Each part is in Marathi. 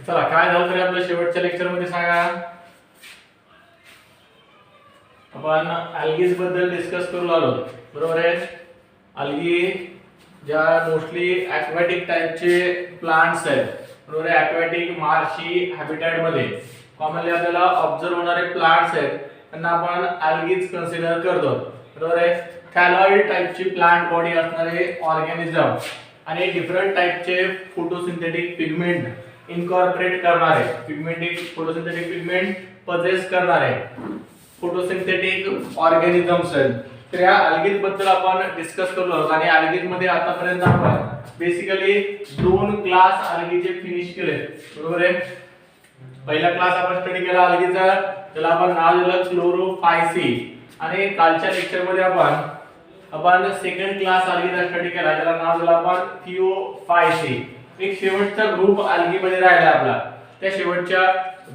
चला काय झालं तरी आपल्या शेवटच्या लेक्चर मध्ये सांगा. आपण अल्गीज बद्दल डिस्कस करू आलो, बरोबर आहे. अल्गी ज्या मोस्टली ॲक्वाटिक टाइपचे प्लांट्स आहेत, बरोबर आहे. ॲक्वाटिक मार्शी हॅबिटॅट मध्ये कॉमनली आपल्याला ऑब्झर्व होणारे प्लांट्स आहेत, त्यांना आपण अल्गीज कन्सिडर करतो, बरोबर आहे. थॅलॉइड टाइपची प्लांट बॉडी असणारे ऑर्गॅनिझम आणि डिफरंट टाइपचे फोटोसिंथेटिक पिगमेंट इनकॉर्पोरेट करणारे फोटोसिंथेटिक पिगमेंट पजेस करणारे फोटोसिंथेटिक ऑर्गॅनिझम्स आहेत. तर या अल्गीज बद्दल आपण डिस्कस करलो आहोत आणि अल्गीज मध्ये आतापर्यंत आपण बेसिकली दोन क्लास अल्गीचे फिनिश केले, बरोबर आहे. पहिला क्लास आपण स्टडी केला अल्गीचा, त्याला आपण नाव दिलं क्लोरोफायसी आणि कालच्या लेक्चर मध्ये आपण सेकंड क्लास अल्गीचा स्टडी केला, त्याला नाव दिलं आपण थिओफायसी. एक शेवटचा ग्रुप अल्गी मध्ये राहिला आपला, त्या शेवटच्या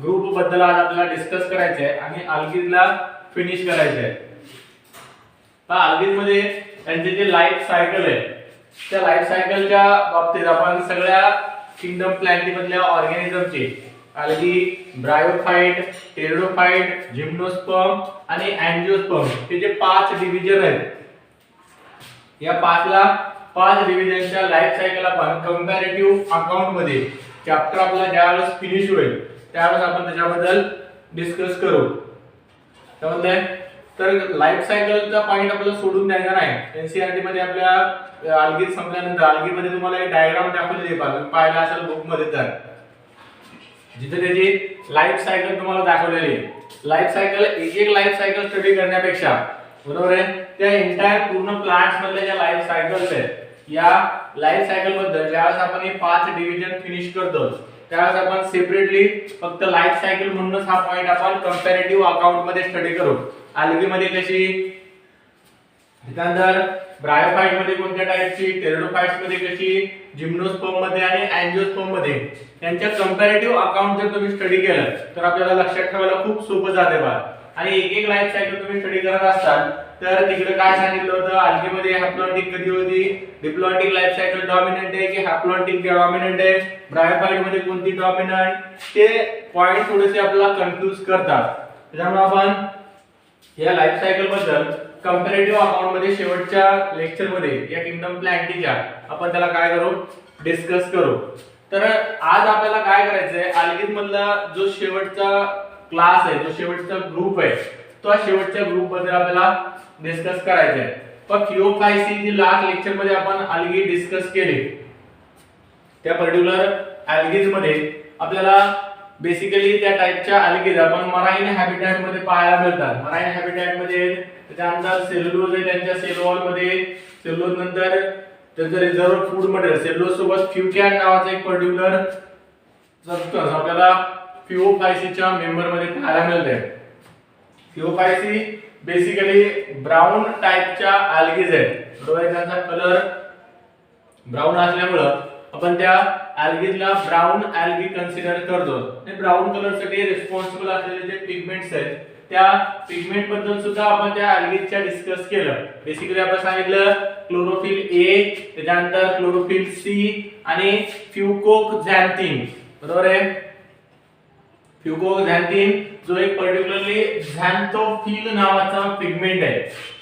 ग्रुप बद्दल आज आपल्याला डिस्कस करायचं आहे आणि अल्गीजला फिनिश करायचं आहे. अल्गीज मध्ये त्यांचे जे लाईफ सायकल आहे, त्या लाईफ सायकलच्या बाबतीत आपण सगळ्या किंगडम प्लॅन्टी मधल्या ऑर्गॅनिझमचे अल्गी, ब्रायोफाइट, टेरिडोफाइट, जिम्नोस्पर्म आणि अँजिओस्पर्म हे जे 5 डिव्हिजन आहेत, या पाच डिव्हिजनच्या लाईफ सायकल आपण कंपॅरेटिव्ह अकाउंट मध्ये चॅप्टर आपला ज्यावेळेस फिनिश होईल त्यावेळेस आपण त्याच्याबद्दल डिस्कस करू. त्यामध्ये तर लाईफ सायकलचा पॉइंट आपल्याला सोडून द्यायचा नाही. एनसीईआरटी मध्ये आपल्या अल्गीज संपल्यानंतर अल्गीमध्ये तुम्हाला एक डायग्राम दाखवलेली पाहिला असेल बुक मध्ये, तर जिथे त्याची लाईफ सायकल तुम्हाला दाखवलेली आहे. लाईफ सायकल एक लाईफ सायकल स्टडी करण्यापेक्षा, बरोबर आहे, त्या एंटायर पूर्ण प्लांट्स मधल्या ज्या लाईफ सायकल्स आहेत, या लाईफ सायकल बद्दल ज्यावेळेस आपण हे 5 डिव्हिजन फिनिश करतो त्यावेळेस आपण सेपरेटली फक्त लाईफ सायकल म्हणूनच हा पॉइंट आपण कंपॅरेटिव्ह अकाउंट मध्ये स्टडी करू. अल्गी मध्ये कशी, त्यानंतर ब्रायोफाइट मध्ये कोणत्या टाइपची, टेरिडोफाइट्स मध्ये कशी, जिम्नोस्पर्म मध्ये आणि अँजिओस्पर्म मध्ये, यांच्या कंपॅरेटिव्ह अकाउंट जर तुम्ही स्टडी केलं तर आपल्याला लक्षात ठेवायला खूप सोपं जाते बा. आणि एक लाईफ सायकल तुम्ही स्टडी करत असताल तर तिकडे काय सांगितलं होतं, अल्गी मध्ये हॅप्लॉन्टिक कधी होती, डिप्लॉन्टिक लाईफ सायकल डॉमिनंट आहे की हॅप्लॉन्टिक डॉमिनंट आहे, ब्रायोफाइट मध्ये कोणती डॉमिनंट, ते पॉइंट थोडेसे आपल्याला कन्फ्यूज करतात. त्यामुळे आपण या लाईफ सायकल बद्दल कंपॅरेटिव्ह अकाउंट मध्ये शेवटच्या लेक्चर मध्ये या किंगडम प्लॅन्टीच्या आपण त्याला काय करू, डिस्कस करू. तर आज आपल्याला काय करायचंय, अल्गीज मधला जो शेवटचा क्लास आहे, जो शेवटचा ग्रुप आहे, तो शेवटच्या ग्रुप बद्दल आपल्याला डिस्कस करायचं आहे. पण थिओफायसी जी लास्ट लेक्चर मध्ये आपण अल्गी डिस्कस केली, त्या पर्टिक्युलर अल्गीज मध्ये आपल्याला बेसिकली त्या टाइपच्या अल्गीज आपण मराइन हॅबिटॅट मध्ये पाहायला मिळतात. मराइन हॅबिटॅट मध्ये त्यानंतर सेल्युलोज आहे, त्यांच्या सेल वॉल मध्ये सेल्युलोज नंतर त्यांचं रिझर्व्ह फूड मटेरियल सेल्युलोज सोबत फ्युकॅन नावाचं एक पर्टिक्युलर सबस्टन्स आपल्याला थिओफायसीच्या मेंबर मध्ये पाहायला मिळते. थिओफायसी बेसिकली ब्राउन टाइपच्या अल्गीज आहेत, बरोबर. त्यांचा कलर ब्राउन असल्यामुळे आपण त्या अल्गीजला ब्राउन अल्गी कन्सिडर करतो. आणि ब्राउन कलर साठी रिस्पॉन्सिबल असलेले जे पिगमेंट्स आहेत, त्या पिगमेंट बद्दल सुद्धा आपण त्या अल्गीजच्या डिस्कस केलं. बेसिकली आपण सांगितलं क्लोरोफिल ए, त्यानंतर क्लोरोफिल सी आणि फ्युकोक्झॅन्थिन, बरोबर आहे. फ्युकोक्झॅन्थिन जो एक पर्टिक्युलरली झॅन्थोफिल नावाचा पिगमेंट आहे.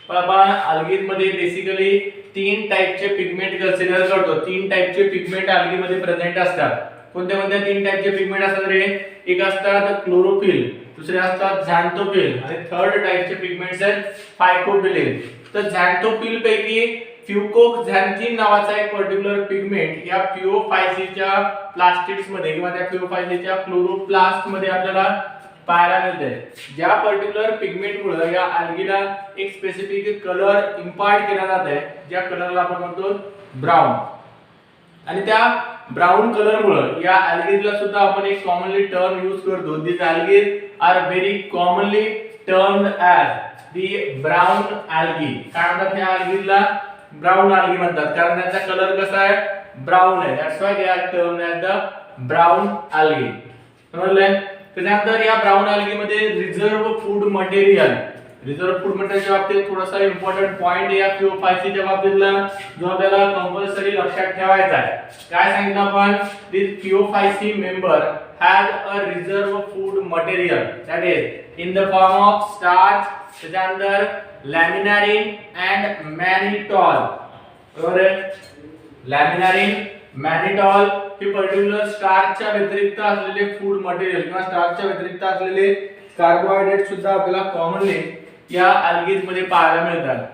आपण अल्गीज मध्ये बेसिकली 3 टाइपचे पिगमेंट कन्सिडर करतो. 3 टाइपचे पिगमेंट अल्गी मध्ये प्रेझेंट असतात. कोणत्या 3 टाइपचे पिगमेंट असतात रे? एक असतात क्लोरोफिल, दुसरे असतात झॅन्थोफिल आणि थर्ड टाइपचे पिगमेंट्स आहेत फायकोबिलिन. तर झॅन्थोफिल पैकी फ्युकोक्झॅन्थिन नावाचा एक पर्टिक्युलर पिगमेंट या थिओफायसीच्या प्लास्टिड्स मध्ये किंवा त्या थिओफायसीच्या क्लोरोप्लास्ट मध्ये आपल्याला पाहायला मिळते. ज्या पर्टिक्युलर पिगमेंट मुळे या अल्गीला एक स्पेसिफिक कलर इम्पार्ट केला जात आहे, ज्या कलरला आपण म्हणतो ब्राउन. आणि त्या ब्राउन कलर मुळे या अल्गीजला सुद्धा आपण एक कॉमनली टर्म यूज करतो. This algae are very commonly termed as the brown algae. काय म्हणतात या अल्गीजला? ब्राउन अल्गी म्हणतात, कारण त्यांचा कलर कसा आहे, ब्राउन आहे. That's why they are termed as the brown algae. समजलं? त्यानंतर या ब्राउन अल्गी मध्ये reserve food material reserve food मटेरियलच्या बाबतीत थोडासा इम्पॉर्टंट पॉइंट या PO5C च्या बाबतीतला जो आपल्याला कंपल्सरी लक्षात ठेवायचा आहे. काय सांगितलं आपण? दिस PO5C member has a reserve food material that is in the form of starch, त्याच्यानंतर लॅमिनारिन अँड मॅनिटॉल. बरोबर आहे? लॅमिनारिन, मॅनिटॉल हे पर्टिक्युलर स्टार्चच्या व्यतिरिक्त असलेले फूड मटेरियल किंवा स्टार्चच्या व्यतिरिक्त असलेले कार्बोहायड्रेट सुद्धा आपल्याला कॉमनली या अल्गीज मध्ये पाहायला मिळतात.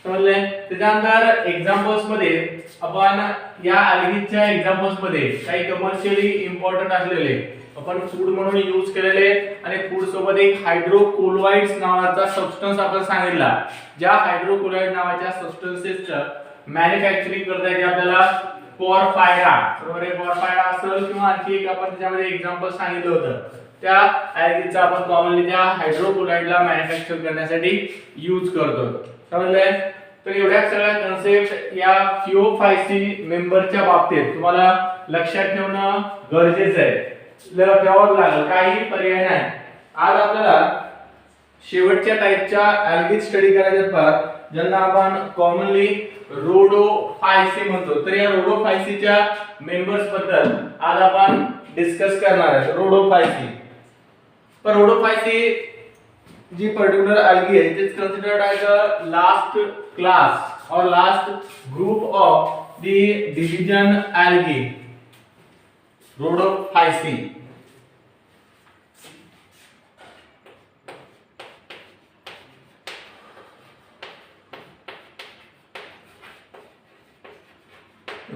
समजले? त्याच्यानंतर एक्झाम्पल्स मध्ये आपण या अल्गीजच्या एक्झाम्पल्स मध्ये काही कमर्शियली इम्पॉर्टंट असलेले आपण फूड म्हणून यूज केलेले आणि फूड सोबत एक हायड्रोकोलोइड्स नावाचा सबस्टन्स आपण सांगितला. ज्या हायड्रोकोलोइड नावाच्या सबस्टन्सेसचं मॅन्युफॅक्चरिंग करता येते आपल्याला पॉरफायरा. बरोबर आहे? पॉरफायरा असेल किंवा आणखी एक आपण त्याच्यामध्ये एक्झाम्पल सांगितलं होतं. त्या अल्गीजचा आपण कॉमनली त्या हायड्रोकोलोइडला मॅन्युफॅक्चर करण्यासाठी यूज करतो. समजले? तर एवढ्या सगळ्या कन्सेप्ट या PO5C मेंबरच्या बाबतीत तुम्हाला लक्षात ठेवणं गरजेचं आहे. ठेवावं लागेल, काही पर्याय नाही. आज आपल्याला शेवटच्या टाइपच्या अल्गीज स्टडी करायचे आहेत, ज्यांना आपण कॉमनली रोडोफायसी म्हणतो. तर या रोडोफायसीच्या मेंबर्स बद्दल आज आपण डिस्कस करणार आहोत. रोडोफायसी. पर रोडोफायसी जी पर्टिकुलर algae है, it is considered as a last class or last group of the division algae. Rhodophyceae.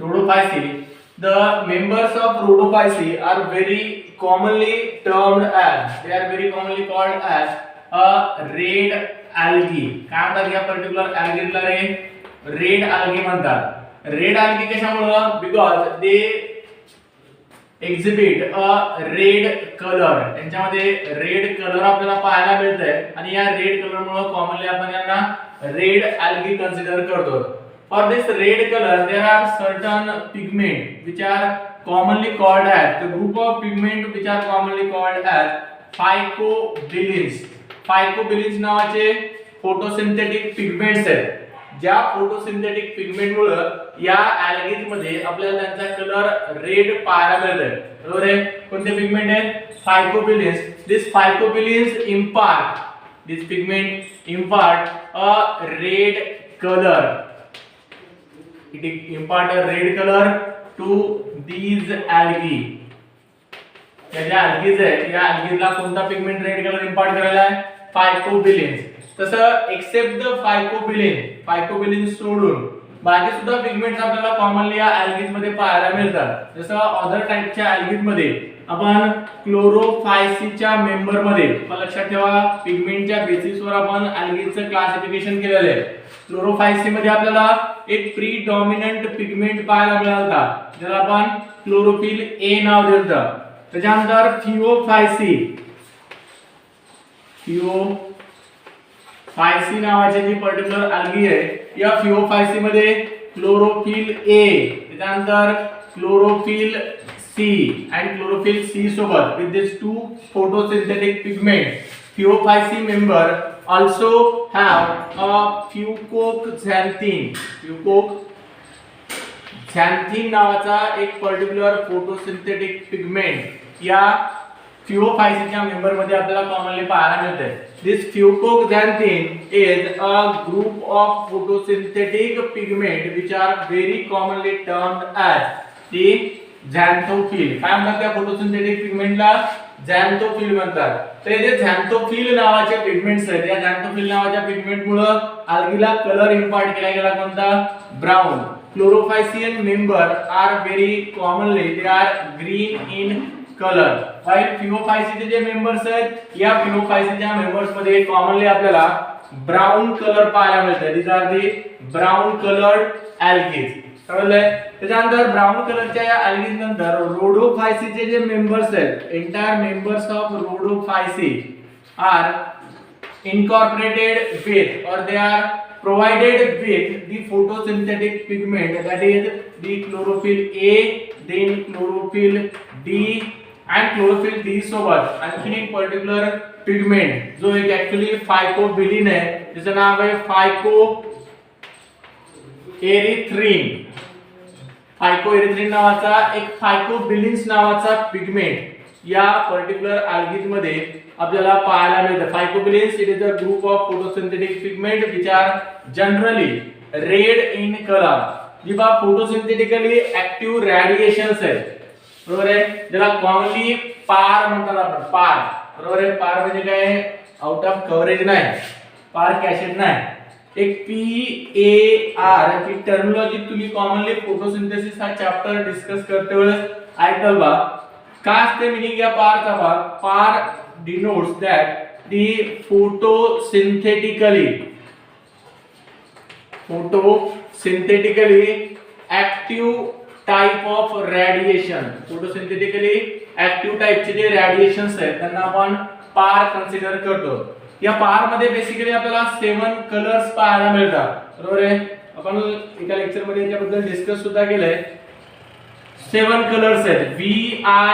Rhodophyceae. The members of Rhodophyceae are very commonly termed as, they are very commonly called as a red algae. काय म्हणतात या पर्टिक्युलर algae रे? रेड algae म्हणतात. रेड algae कशामुळे? Because they exhibit a red colour. त्यांच्यामध्ये रेड कलर आपल्याला पाहायला मिळतंय आणि या रेड कलर मुळे कॉमनली आपण यांना रेड algae कन्सिडर करतो. For this red color there are certain pigment which are commonly called as, the group of pigment which are commonly called as phycobilins. Phycobilins नावाचे फोटोसिंथेटिक पिगमेंट्स आहेत. ज्या फोटोसिंथेटिक पिगमेंट मुळे या अल्गीज मध्ये आपल्याला त्यांचा कलर रेड पाहायला मिळतोय. बरोबर आहे? कोणते पिगमेंट आहेत? phycobilins. This phycobilins impart, this pigment impart a red color. It impart a red color to these algae. या ज्या algae आहेत या algae ला कोणता पिगमेंट रेड कलर इम्पार्ट करायला आहे? phycobilins. तसं एक्सेप्ट द phycobilin सोडून बाकी सुद्धा पिगमेंट्स आपल्याला कॉमनली या algae मध्ये पाहायला मिळतात. जसं अदर टाइपच्या algae मध्ये आपण क्लोरोफायसीच्या मेंबर मध्ये लक्षात ठेवा पिगमेंटच्या बेसिसवर आपण algaeचं क्लासिफिकेशन केलेलं आहे. क्लोरोफायसी मध्ये आपल्याला एक प्रीडॉमिनंट पिगमेंट पाहायला मिळाला ज्याला आपण क्लोरोफिल ए नाव दिलं. त्याच्यानंतर PO5C नावाचे जी पर्टिक्युलर algae आहे या PO5C मध्ये क्लोरोफिल ए, त्याच्यानंतर chlorophyll C and chlorophyll C सोबत with these two photosynthetic pigments PO5C member also have a fucoxanthin नावाचा एक पर्टिक्युलर फोटोसिंथेटिक पिगमेंट या PO5C च्या मेंबर मध्ये आपल्याला कॉमनली पाहायला मिळते. This fucoxanthin is a group of photosynthetic pigment which are very commonly termed as the xanthophyll. काय म्हणतात त्या फोटोसिंथेटिक पिगमेंटला? xanthophyll म्हणतात. तर हे xanthophyll नावाचे पिगमेंट्स आहेत या xanthophyll नावाच्या पिगमेंट मुळे algae कलर इम्पार्ट केला गेला कोणता? Brown. Chlorophycean member are very commonly they are green in color. while PO5C चे जे मेंबर्स आहेत या PO5C च्या मेंबर्स मध्ये कॉमनली आपल्याला ब्राउन कलर पाहायला मिळतं. these are the brown colored algae. समजलंय? त्याच्यानंतर ब्राउन कलरच्या या algae नंतर रोडोफायसी चे जे मेंबर्स आहेत entire members of Rhodophyceae are incorporated with or they are provided with the photosynthetic pigment that is the chlorophyll A, then chlorophyll D and chlorophyll D सोबत आणखी एक पर्टिक्युलर पिगमेंट जो एक ऍक्च्युली फायकोबिलिन आहे, त्याचं नाव आहे फायकोएरिथ्रिन. फायकोएरिथ्रिन नावाचा एक फायकोबिलिन्स नावाचा पिगमेंट या पर्टिक्युलर अल्गीज मध्ये आपल्याला पाहायला मिळतं. Phycobilins it is a group of photosynthetic pigment which are generally red in colour. जेव्हा फोटोसिंथेटिकली ऍक्टिव्ह रेडिएशन्स आहेत, बरोबर आहे, ज्याला कॉमनली पार म्हणतात आपण, पार, बरोबर आहे. पार म्हणजे काय, आउट ऑफ कव्हरेज नाही, पार कॅशेट नाही, एक PAR ही टर्मिनॉलॉजी तुम्ही कॉमनली फोटोसिंथेसिस हा चॅप्टर डिस्कस करते वेळेस ऐकाल बा. काय असते मिनिंग या पारचा भाग? पार denotes that the photosynthetically active type of radiation. Photosynthetically active टाइपचे जे रेडिएशन्स आहेत त्यांना आपण पार कन्सिडर करतो. या पार मध्ये बेसिकली आपल्याला 7 कलर्स पाहायला मिळतात, बरोबर आहे. आपण एका लेक्चर मध्ये याच्याबद्दल डिस्कस सुद्धा केलंय. 7 कलर्स आहेत, VIBGYOR.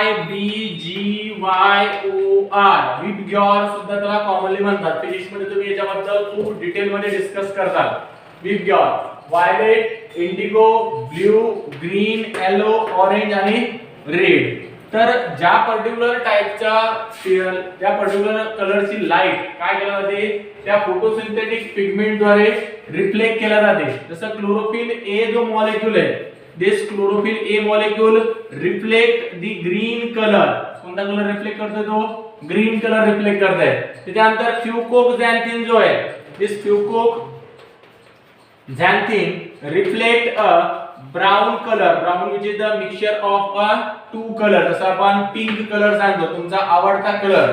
विबग्योर सुद्धा त्याला कॉमनली म्हणतात. फिजिक्स मध्ये तुम्ही याच्याबद्दल खूप डिटेल मध्ये डिस्कस करतात. VIBGYOR, violet, Indigo, blue, green, yellow, orange आणि रेड. तर ज्या पर्टिक्युलर टाइपच्या त्या पर्टिक्युलर कलरची लाईट काय केला जाते, त्या फोटोसिंथेटिक पिगमेंट द्वारे रिफ्लेक्ट केला जाते. जसं क्लोरोफिल ए जो मॉलिक्यूल आहे, this chlorophyll a molecule reflect the green colour. कोणता कलर रिफ्लेक्ट करतोय? तो ग्रीन कलर रिफ्लेक्ट करतोय. त्याच्यानंतर फ्युकोक्झॅन्थिन जो आहे, this fucoxanthin reflect a brown colour. Brown which is the mixture of a 2 colour. जसं आपण पिंक कलर सांगतो, तुमचा आवडता कलर,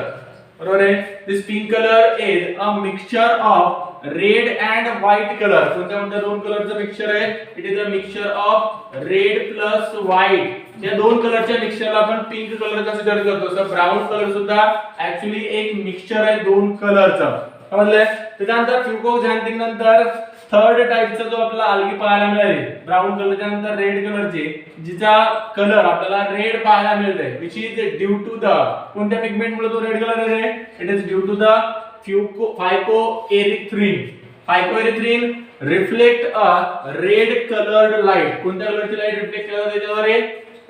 बरोबर आहे. This pink colour is a mixture of red and white colour. कोणत्या 2 कलरचं मिक्सचर आहे? It is a mixture of red plus white. या 2 कलरच्या मिक्सचरला आपण पिंक कलर कन्सिडर करतो. सो ब्राउन कलर सुद्धा ऍक्च्युली एक मिक्सचर आहे 2 कलरचं, समजलंय. त्याच्यानंतर फ्युकोक्झॅन्थिन नंतर थर्ड टाइपचा जो आपल्याला अल्गी पाहायला मिळाली, ब्राउन कलरच्या नंतर रेड कलरची, जिचा कलर आपल्याला रेड पाहायला मिळतोय, which is due to the, कोणत्या पिगमेंट मुळे तो रेड कलर आहे? It is due to the phycoerythrin. Phycoerythrin reflect a red coloured light. कोणत्या कलरची लाईट रिफ्लेक्ट केला जाते त्याद्वारे?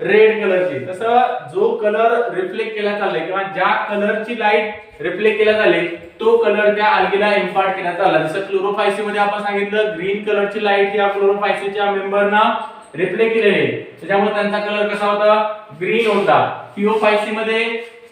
रेड कलरची. तसं जो कलर रिफ्लेक्ट केला चाललाय किंवा ज्या कलरची लाईट रिफ्लेक्ट केला चालली तो कलर त्या अल्गीला इम्पार्ट करण्यात आला. जसं क्लोरोफायसी मध्ये आपण सांगितलं ग्रीन कलरची लाईट या क्लोरोफायसीच्या मेंबरना रिफ्लेक्ट केलेली आहे, त्याच्यामुळे त्यांचा कलर कसा होता? ग्रीन होता. थिओफायसी मध्ये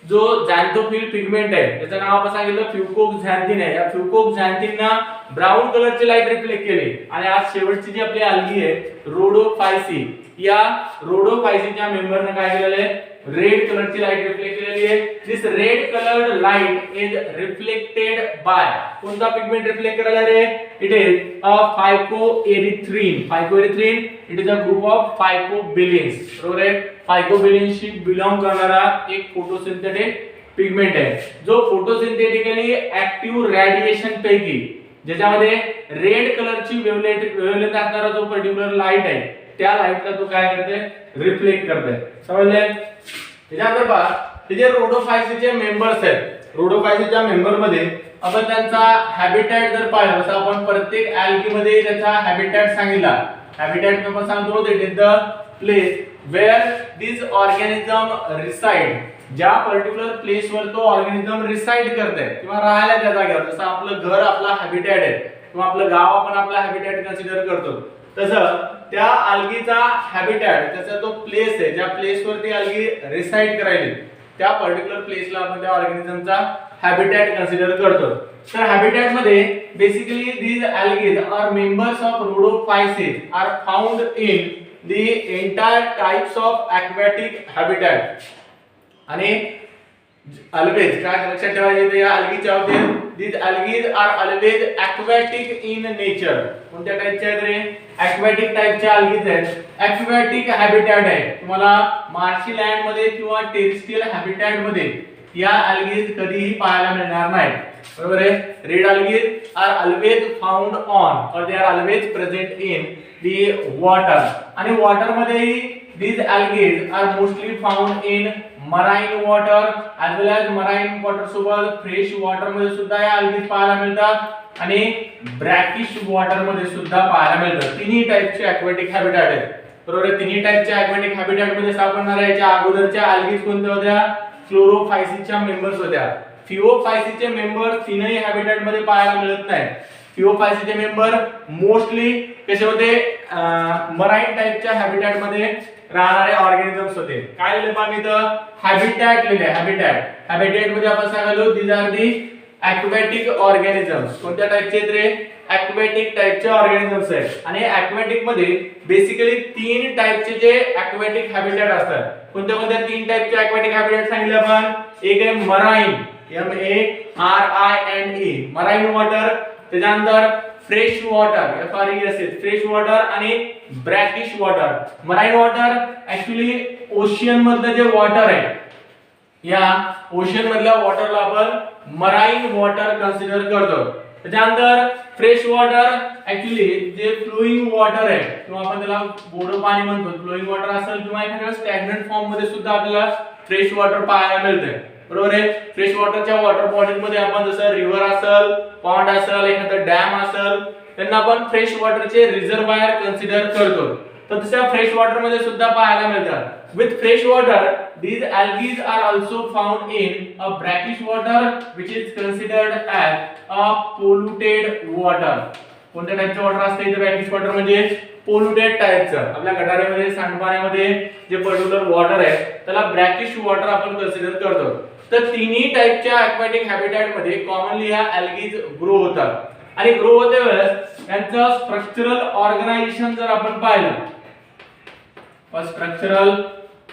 जो झॅन्थोफिल पिगमेंट आहे त्याचं नाव आपण सांगितलं फ्युकोक्झॅन्थिन आहे. या फ्युकोक्झॅन्थिनना ब्राउन कलरची लाईट रिफ्लेक्ट केली. आणि आज शेवटची जी आपली अल्गी आहे रोडोफायसी, या रोडोफायसीच्या मेंबरने काय केलेलं आहे? रेड कलरची लाईट रिफ्लेक्ट केलेली आहे. This red coloured light is reflected by, कोणता पिगमेंट रिफ्लेक्ट करायला रे? It is a phycoerythrin. Phycoerythrin it is a group of phycobilins, बरोबर आहे. फायकोबिलिन्सशी बिलॉंग करणारा एक फोटोसिंथेटिक पिगमेंट आहे, जो फोटोसिंथेटिकली ऍक्टिव्ह रेडिएशन पैकी ज्याच्यामध्ये रेड कलरची वेवलेंथ असणारा जो पर्टिक्युलर लाईट आहे त्या लाईटला तो काय करते? रिफ्लेक्ट करते, समजले. त्याच्यानंतर पहा हे जे रोडोफायसीचे मेंबर्स आहेत, रोडोफायसीच्या मेंबर मध्ये आपण त्यांचा हॅबिटॅट जर पाहिलं, तर आपण प्रत्येक अल्गी मध्ये त्याचा हॅबिटॅट सांगितला. हॅबिटॅट आपण सांगतो it is the place where this organism reside. ज्या पर्टिक्युलर प्लेस वर तो ऑर्गॅनिझम रिसाइड करते किंवा राहायला त्या जागेवर, जसं आपलं घर आपला हॅबिटॅट आहे किंवा आपलं गाव आपण आपला हॅबिटॅट कन्सिडर करतो, तसं त्या अल्गीचा हॅबिटॅट, त्याचा तो प्लेस आहे ज्या प्लेस वर ती अल्गी रिसाइड करायली, त्या पर्टिक्युलर प्लेसला आपण त्या ऑर्गॅनिझमचा हॅबिटॅट कन्सिडर करतो. तर हॅबिटॅट मध्ये basically these algae are members of rhodophysis are found in the entire types of aquatic habitat. आणि always काय लक्षात ठेवायचे या अल्गीच्या बाबतीत, these algae are always aquatic in nature. कोणत्या टाइपच्या आहेत रे? aquatic टाइपच्या algae आहेत. aquatic habitat आहे, तुम्हाला मार्शी लँड मध्ये किंवा टेरेस्ट्रियल हॅबिटॅट मध्ये या algae कधीही पाहायला मिळणार नाही, बरोबर आहे. Red algae are always found on or they are always present in the water. आणि वॉटर मध्येही these algae are mostly found in marine water as well as marine water सोबत फ्रेश वॉटर मध्ये सुद्धा या algae पाहायला मिळतात आणि ब्रॅकिश वॉटर मध्ये सुद्धा पाहायला मिळतात. तिन्ही टाइपचे aquatic habitat आहेत. बरोबर, तिन्ही टाइपच्या aquatic habitat मध्ये सापडणाऱ्या याच्या अगोदरच्या algae कोणत्या होत्या? क्लोरोफायसीच्या मेंबर्स होत्या. फिओफायसीचे मेंबर तीनही हॅबिटॅट मध्ये पाहायला मिळत नाहीत. फिओफायसीचे मेंबर मोस्टली कसे होते? मराईन टाइपच्या हॅबिटॅट मध्ये राहणारे ऑर्गॅनिझम्स होते. काय लिहिले पाहिजे इथं? हॅबिटॅट लिहिले. हॅबिटॅट मध्ये आपण सांगालो these are the aquatic organisms. कोणत्या टाइपचे आहेत रे? aquatic टाइपचे ऑर्गॅनिझम्स आहेत. आणि aquatic मध्ये बेसिकली तीन टाइपचे जे aquatic हॅबिटॅट असतात. कोणत्या कोणत्या तीन टाइपचे aquatic हॅबिटॅट सांगितले आपण? एक आहे मराईन, MARINE, मराईन वॉटर. त्याच्यानंतर fresh water, FRESH, fresh water आणि brackish water. Marine water actually ocean मधलं जे वॉटर आहे, या ओशियन मधल्या वॉटरला आपण मराईन वॉटर कन्सिडर करतो. त्याच्यानंतर फ्रेश वॉटर ऍक्च्युली जे फ्लोइंग वॉटर आहे किंवा आपण त्याला गोड पाणी म्हणतो, फ्लोइंग वॉटर असेल किंवा एखाद्या स्टॅग्नंट फॉर्म मध्ये सुद्धा आपल्याला फ्रेश वॉटर पाहायला मिळते. बरोबर आहे. फ्रेश वॉटरच्या वॉटर बॉडीज मध्ये आपण जसं रिव्हर असेल, पॉन्ड असेल, एखादा डॅम असेल, त्यांना आपण फ्रेश वॉटरचे रिझर्वायर कन्सिडर करतो. तर तशा फ्रेश वॉटर मध्ये सुद्धा पाहायला मिळतात. With fresh water these algae are also found in a brackish water which is considered as a polluted water. कोणत्या टाइपचे वॉटर असते इथे? ब्रॅकिश वॉटर म्हणजे पोल्युटेड टाइपचं. आपल्या गटारामध्ये, सांडपाण्यामध्ये जे पर्टिक्युलर वॉटर आहे त्याला ब्रॅकिश वॉटर आपण कन्सिडर करतो. तर तिन्ही टाइपच्या aquatic habitat मध्ये कॉमनली ह्या algae ग्रो होतात. आणि ग्रो होते वेळेस त्यांचं स्ट्रक्चरल ऑर्गनायझेशन जर आपण पाहिलं, स्ट्रक्चरल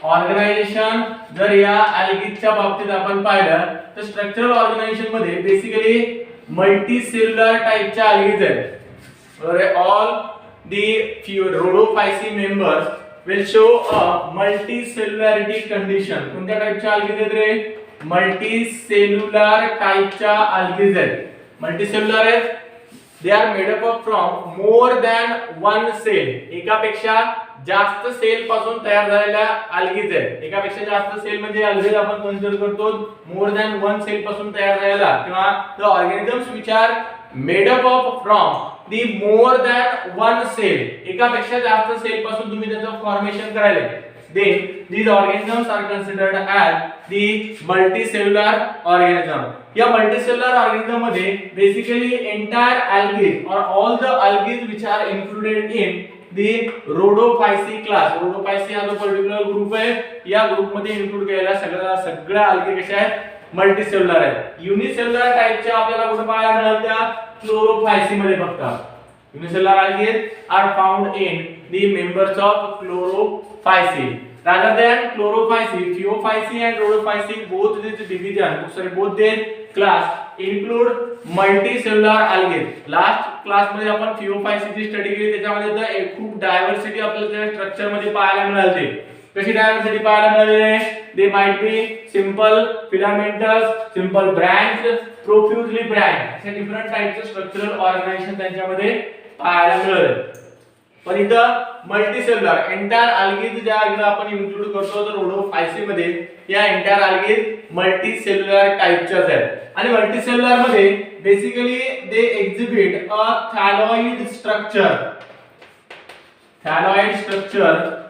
ऑर्गनायझेशन जर या algaeच्या बाबतीत आपण पाहिलं तर स्ट्रक्चरल ऑर्गनायझेशन मध्ये बेसिकली मल्टी सेल्युलर टाइपच्या algae आहेत. All the rhodophysi members will show a multicellularity condition. कोणत्या टाइपच्या algae आहेत रे? मल्टीसेल्युलर टाइपच्या algae आहेत. मल्टीसेल्युलर आहेत. They are made up from more than one cell. एकापेक्षा जास्त सेल पासून तयार झालेल्या algae आहेत. एकापेक्षा जास्त सेल म्हणजे algae आपण कन्सिडर करतो मोर दॅन वन सेल पासून तयार झालेला किंवा the organisms which are made up from the more than one cell. एकापेक्षा जास्त सेल पासून तुम्ही त्याचं फॉर्मेशन करायले, then these organisms are considered as the multicellular organism. या multicellular organism मध्ये basically entire algae or all the algae which are included in the rhodophysi class. rhodophysi हा जो पर्टिक्युलर ग्रुप आहे, या ग्रुप मध्ये इन्क्लूड केलेल्या सगळ्या algae कशा आहेत? मल्टीसेल्युलर आहेत. युनिसेल्युलर टाइपच्या आपल्याला कुठे पाहायला मिळतात? त्या क्लोरोफायसी मध्ये फक्त. Unicellular algae are found in the members of chlorophysi rather than chlorophysi. Phaeophysi and rhodophysi both these division, both their class include multicellular algae. Last class मध्ये आपण phaeophysi ची स्टडी केली, त्याच्यामध्ये तर खूप डायव्हर्सिटी आपल्याला स्ट्रक्चर मध्ये पाहायला मिळाली. कशी डायव्हर्सिटी पाहायला मिळाली? They might be simple filamentous, simple branched, profusely branched. असे डिफरंट टाइपचे स्ट्रक्चरल ऑर्गनायझेशन त्यांच्यामध्ये पाहायला मिळाले. पण इथं मल्टीसेल्युलर एंटायर algae ज्या आपण इन्क्लूड करतो तर rhodophysi मध्ये या एंटायर algae मल्टीसेल्युलर टाइपच्याच आहेत. आणि मल्टीसेल्युलर मध्ये basically they exhibit a thalloid structure. Thalloid structure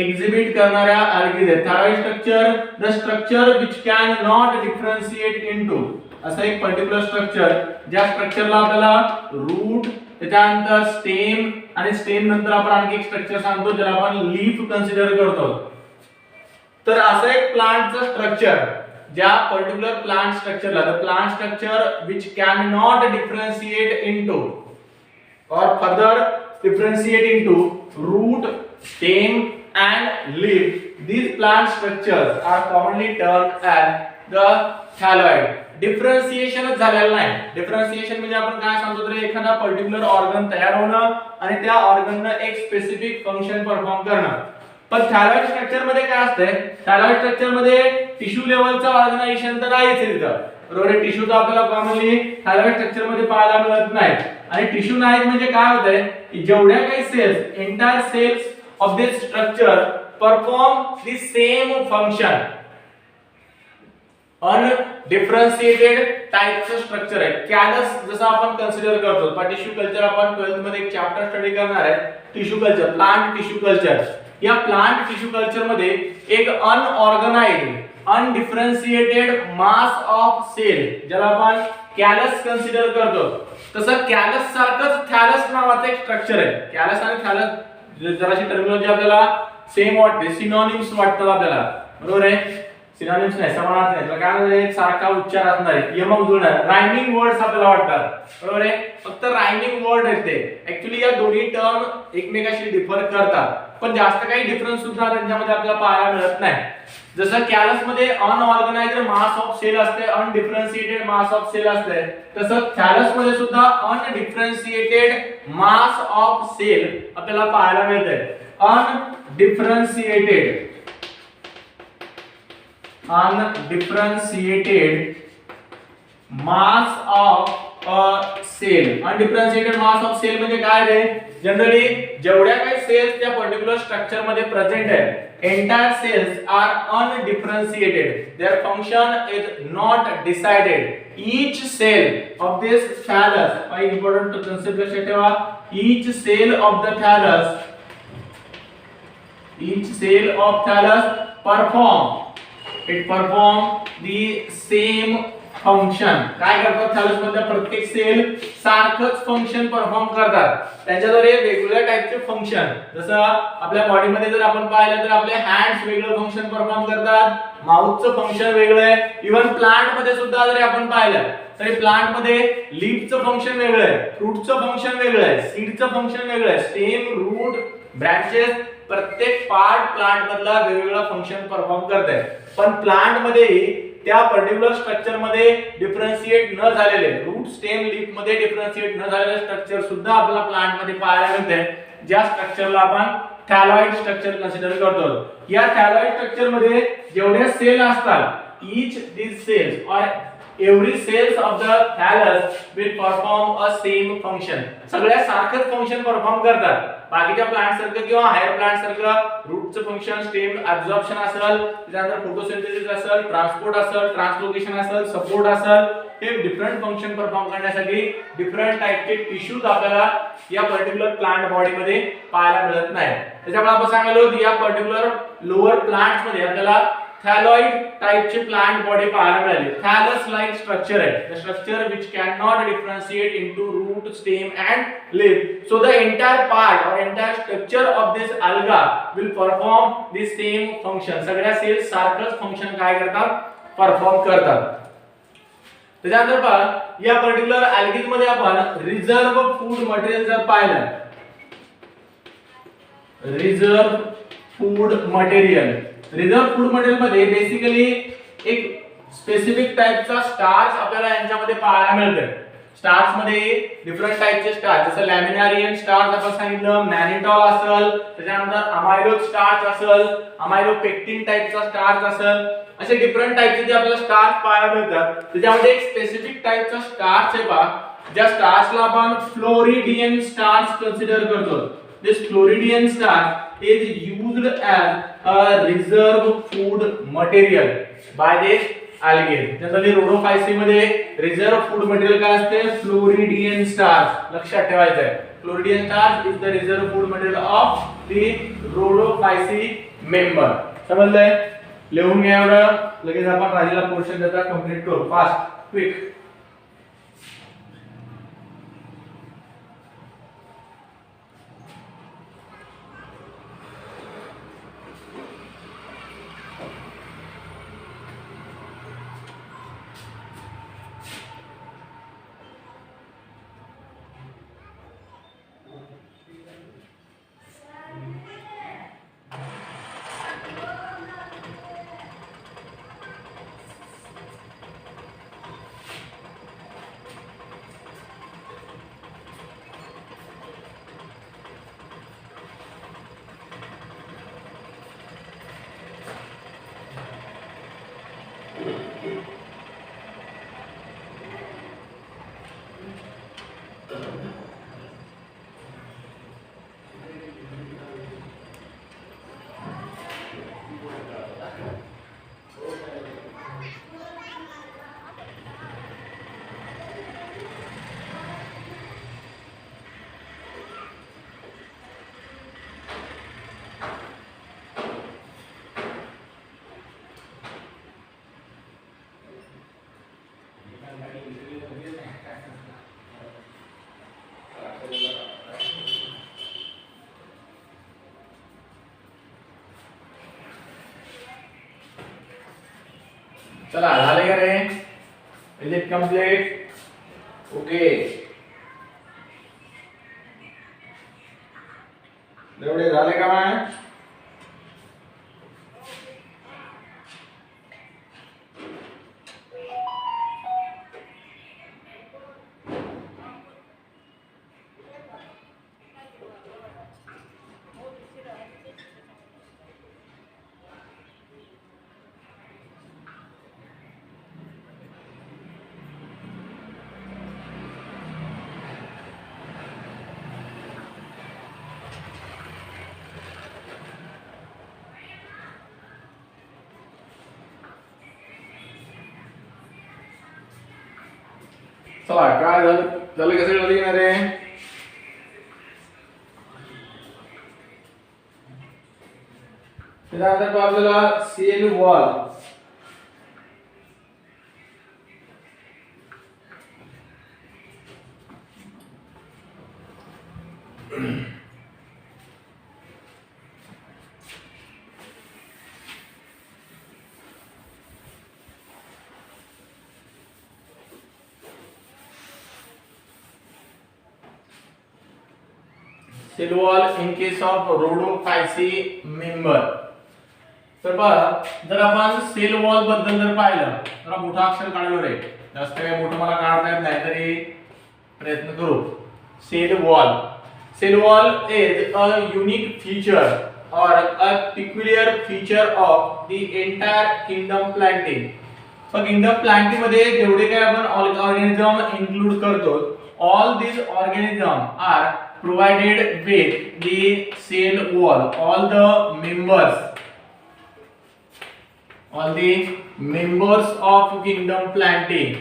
exhibit करणाऱ्या algae आहेत. Thalloid structure, the structure which can not differentiate into. असं एक पर्टिक्युलर स्ट्रक्चर ज्या स्ट्रक्चरला आपल्याला रूट, त्याच्यानंतर स्टेम आणि स्टेम नंतर आपण आणखी एक स्ट्रक्चर सांगतो ज्याला आपण लीफ कन्सिडर करतो. तर असं एक प्लांटचं स्ट्रक्चर ज्या पर्टिक्युलर प्लांट स्ट्रक्चरला, the plant structure which cannot differentiate into or further differentiate into root, stem and leaf. These plant structures are commonly termed as the thalloid. Differentiation झालेलं नाही. डिफरन्सिएशन म्हणजे आपण काय सांगतो तर एखादा पर्टिक्युलर ऑर्गन तयार होणं आणि त्या ऑर्गननं एक स्पेसिफिक फंक्शन परफॉर्म करणं. पण थॅलॉइड स्ट्रक्चर मध्ये काय असतंय? थॅलॉइड स्ट्रक्चर मध्ये टिश्यू लेवलचं ऑर्गनायझेशन तर नाहीच तिथं. बरोबर, टिश्यू तर आपल्याला कॉमनली थॅलॉइड स्ट्रक्चर मध्ये पाहायला मिळत नाही. आणि टिश्यू नाही म्हणजे काय होतंय? जेवढ्या काही cells, entire cells of this structure perform the same function. Undifferentiated टाइपचं स्ट्रक्चर आहे. कॅलस जसं आपण कन्सिडर करतो, टिश्यू कल्चर आपण 12th मध्ये एक चॅप्टर स्टडी करणार आहे, tissue culture, plant tissue culture. या प्लांट टिश्यू कल्चर मध्ये एक अनऑर्गनाइज्ड अनडिफरन्शिएटेड मास ऑफ सेल ज्याला आपण कॅलस कन्सिडर करतो, तसं कॅलस सारखंच थॅलस नावाचं एक स्ट्रक्चर आहे. कॅलस आणि थॅलस जराशी टर्मिनॉलॉजी आपल्याला सेम वाटते, सिनोनिम्स वाटतात आपल्याला, बरोबर आहे. सिनोनिम्स नाही, समानार्थी नाही, काय म्हणजे सारखा उच्चार असणार आहे, यमक जुळणार, रायमिंग वर्ड्स आपल्याला वाटतात, बरोबर आहे. फक्त रायमिंग वर्ड आहेत ते. ऍक्च्युअली या दोन्ही टर्म एकमेकाशी डिफर करतात, पण जास्त काही डिफरन्स सुद्धा त्यांच्यामध्ये आपल्याला पाहायला मिळत नाही. जसं कॅलस मध्ये अनऑर्गनाइज्ड मास ऑफ सेल असते, अनडिफरन्शिएटेड मास ऑफ सेल असते, तसं थॅलस मध्ये सुद्धा अनडिफरन्शिएटेड मास ऑफ सेल आपल्याला पाहायला मिळते. Undifferentiated mass of cell. Undifferentiated mass of cell म्हणजे काय रे? जनरली जेवढ्या काही सेल्स त्या पर्टिक्युलर स्ट्रक्चर मध्ये प्रेझेंट आहेत, entire cells are undifferentiated, their function is not decided. Each cell of this thallus, very important concept लक्षात ठेवा, each cell of the thallus perform the same function. काय करतात थॅलस मधल्या प्रत्येक सेल सारखंच फंक्शन परफॉर्म करतात, त्यांच्याद्वारे वेगवेगळ्या टाइपचे फंक्शन. जसं आपल्या बॉडी मध्ये जर आपण पाहिलं तर आपले हँड्स वेगळं फंक्शन परफॉर्म करतात, माउथचं फंक्शन वेगळं आहे. इव्हन प्लांट मध्ये सुद्धा जर आपण पाहिलं तरी प्लांट मध्ये लीफचं फंक्शन वेगळं आहे, फ्रूटचं फंक्शन वेगळं आहे, सीडचं फंक्शन वेगळं आहे. स्टेम, रूट, ब्रँचेस, प्रत्येक पार्ट प्लांट मधला वेगवेगळा फंक्शन परफॉर्म करते. पण प्लांट मध्ये त्या पर्टिक्युलर स्ट्रक्चर मध्ये डिफरन्शिएट न झालेले, रूट, स्टेम, लीफ मध्ये डिफरन्शिएट न झालेले स्ट्रक्चर सुद्धा आपल्याला प्लांट मध्ये पाहायला मिळते, ज्या स्ट्रक्चरला आपण थॅलॉइड स्ट्रक्चर कन्सिडर करतो. या थॅलॉइड स्ट्रक्चर मध्ये जेवढे सेल असतात, each these cells or every cells of the thallus will perform a same function. सगळ्या सारखंच फंक्शन परफॉर्म करतात. बाकीच्या प्लांट सारखं किंवा हायर प्लांट सारखं रूटचं फंक्शन, स्टेम ऍब्झॉर्प्शन असेल, त्यानंतर फोटोसिंथेसिस असेल, ट्रान्सपोर्ट असेल, ट्रान्सलोकेशन असेल, सपोर्ट असेल, हे डिफरंट फंक्शन परफॉर्म करण्यासाठी डिफरंट टाइपचे टिश्यूज आपल्याला या पर्टिक्युलर प्लांट बॉडी मध्ये पाहायला मिळत नाही. त्याच्यामुळे आपण सांगितलं होतं या पर्टिक्युलर लोअर प्लांट्स मध्ये आपल्याला थॅलॉइड टाइपचे प्लांट बॉडी पाहायला मिळाली. थॅलस लाइक स्ट्रक्चर आहे, the structure which cannot differentiate into root, stem and leaf. So the entire part or entire structure of this alga will perform the same function. सगळ्या सेल्स सारखंच फंक्शन काय करतात? परफॉर्म करतात. त्याच्यानंतर पहा, या पर्टिक्युलर अल्गीज मध्ये आपण रिझर्व फूड मटेरियल जर पाहिलं, रिझर्व फूड मटेरियल मध्ये बेसिकली एक स्पेसिफिक टाइपचा स्टार्च आपल्याला यांच्यामध्ये पाहायला मिळतं. स्टार्च मध्ये डिफरंट टाइपचे स्टार्च, जसं लॅमिनारियन स्टार्च आपण सांगितलं, मॅनिटॉल असेल, त्याच्यानंतर अमायलो स्टार्च असेल, अमायलोपेक्टिन टाइपचा स्टार्च असेल, असे डिफरंट टाइपचे जे आपल्याला स्टार्च पाहायला मिळतात. त्याच्यामध्ये एक स्पेसिफिक टाइपचा स्टार्च आहे पहा, ज्या स्टार्चला आपण फ्लोरिडियन स्टार्च कन्सिडर करतो. This Floridian starch is used as a reserve food material by this algae. Generally Rhodophyceae मध्ये रिझर्व फूड मटेरियल काय असते? Floridean starch. लक्षात ठेवायचं आहे, floridean starch is the reserve food material of the Rhodophyceae member. समजलंय? लिहून घ्या एवढं, लगेच आपण राहिलेला पोर्शन त्याचा कंप्लीट करू. Fast, quick. चला झाले का रे? Is it complete? ओके, एवढे झाले का नाही? चला काय झालं, झालं कसं झालं की नाही रे? त्यानंतर आपल्याला cell wall, cell wall in case of Rhodophyceae member. तर बघा, जर आपण सेल वॉल बद्दल जर पाहिलं तर मोठा अक्षर काढलो रे, जास्त काही मोठं मला काढता येत नाही तरी प्रयत्न करू. Cell wall, cell wall is a unique feature or a peculiar feature of the entire kingdom planting. तर किंगडम प्लांटिंग मध्ये जेवढे काही आपण ऑर्गॅनिझम इन्क्लूड करतो, all these organisms are provided with the cell wall. All the members of kingdom planting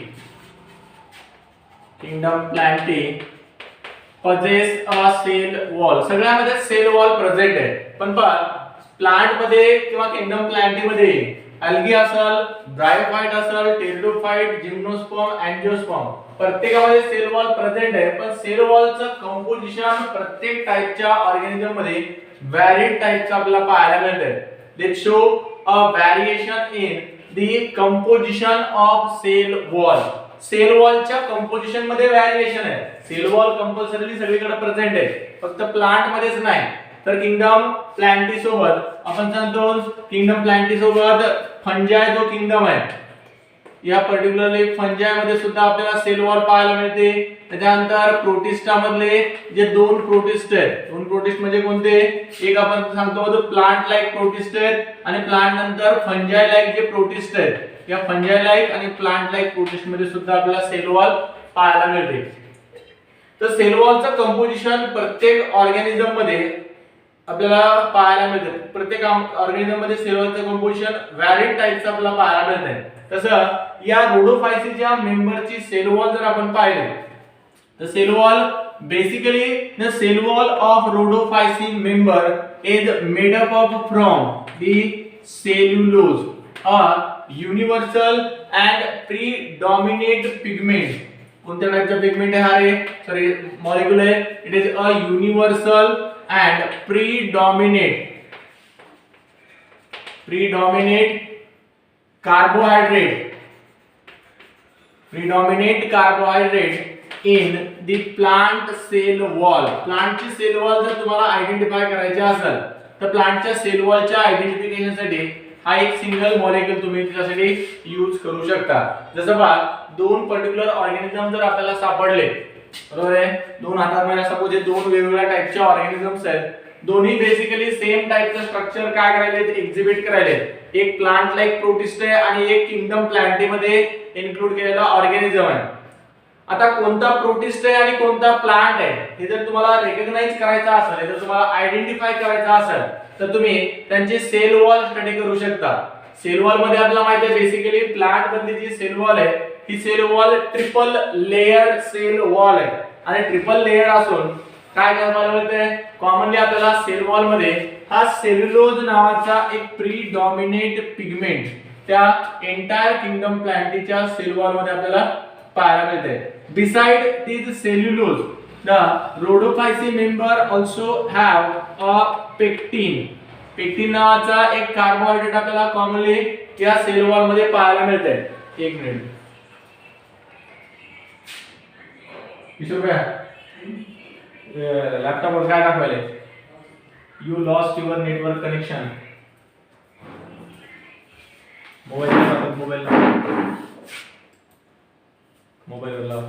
possess a cell wall. सगळ्यामध्ये सेल वॉल प्रेझेंट आहे. पण प्लांट मध्ये किंवा किंगडम प्लांटिंग मध्ये अल्गी असेल, ब्रायोफाइट असेल, टेरिडोफाइट, जिम्नोस्पर्म, अँजिओस्पर्म, प्रत्येकामध्ये सेल वॉल प्रेझेंट आहे. पण सेल वॉलचं कंपोजिशन प्रत्येक टाइपच्या ऑर्गॅनिझम मध्ये व्हॅरिड टाइपचं आपल्याला पाहायला मिळतं. Let show a variation in the composition of cell wall. Cell वॉलच्या कंपोजिशन मध्ये व्हॅरिएशन आहे. सेल वॉल कंपल्सरीली सगळीकडे प्रेझेंट आहे, फक्त प्लांट मध्येच नाही. तर किंगडम प्लांटी सोबत आपण सांगतो, किंगडम प्लांटी सोबत फंजाय जो किंगडम आहे, या पर्टिक्युलरली फंजाय मध्ये सुद्धा आपल्याला सेल वॉल पाहायला मिळते. त्यानंतर प्रोटिस्टा मधले जे दोन प्रोटिस्ट आहेत, दोन प्रोटिस्ट म्हणजे कोणते? एक आपण सांगतो प्लांट लाईक प्रोटिस्ट आहेत आणि प्लांट नंतर फंजाय लाईक जे प्रोटिस्ट आहेत. या फंजाय लाईक आणि प्लांट लाईक प्रोटिस्ट मध्ये सुद्धा आपल्याला सेल वॉल पाहायला मिळते. तर सेल वॉलचं कंपोजिशन प्रत्येक ऑर्गॅनिझम मध्ये आपल्याला पाहायला मिळतं. प्रत्येक ऑर्गॅनिझम मध्ये सेल वॉलचं कंपोजिशन व्हॅरिड टाइपचं आपल्याला पाहायला मिळतं. तसं या रोडोफायसीच्या मेंबरची सेल वॉल जर आपण पाहिले तर cell wall basically the cell wall of Rhodophyceae member is made up of from the cellulose, a universal and predominate pigment. कोणत्या टाइपचा पिगमेंट आहे हा रे? सॉरी, मॉलिक्यूल आहे. It is a universal and predominate carbohydrate in the plant cell wall. प्लांटची सेल वॉल जर तुम्हाला आयडेंटिफाय करायची असेल तर प्लांटच्या सेल वॉलच्या आयडेंटिफिकेशन साठी हा एक सिंगल मॉलिक्यूल तुम्ही त्यासाठी यूज करू शकता. जसं पहा, दोन पर्टिक्युलर ऑर्गॅनिझम जर आपल्याला सापडले, बरोबर आहे, दोन हातामध्ये सपोज हे दोन वेगवेगळ्या टाइपचे ऑर्गॅनिझम्स आहेत, दोन्ही बेसिकली सेम टाइपचं स्ट्रक्चर काय करायले, एक्झिबिट करायले. एक प्लांट लाईक प्रोटिस्ट आहे आणि एक किंगडम प्लांटी मध्ये इन्क्लूड केलेला ऑर्गॅनिझम आहे. आता कोणता प्रोटिस्ट आहे आणि कोणता प्लांट आहे हे जर तुम्हाला रेकग्नाइज करायचं असेल, जर तुम्हाला आयडेंटिफाय करायचं असेल तर तुम्ही त्यांची सेल वॉल स्टडी करू शकता. सेल वॉल मध्ये आपल्याला माहिती आहे बेसिकली प्लांट मधली जी सेल वॉल आहे ही cell wall triple layered cell wall आहे. आणि ट्रिपल लेयर्ड असून काय करायला मिळते, कॉमनली आपल्याला सेल वॉल मध्ये हा सेल्युलोज नावाचा एक प्रीडॉमिनेट पिगमेंट त्या एंटायर किंगडम प्लांटीच्या सेल वॉल मध्ये आपल्याला पाहायला मिळते. Beside this cellulose, the rhodophycean member also have a pectin. Pectin नावाचा एक कार्बोहायड्रेट आपल्याला कॉमनली या सेल वॉल मध्ये पाहायला मिळते. एक मिनिट. लॅपटॉप वर काय दाखवायले? You lost your network connection. Mobile वर लाव.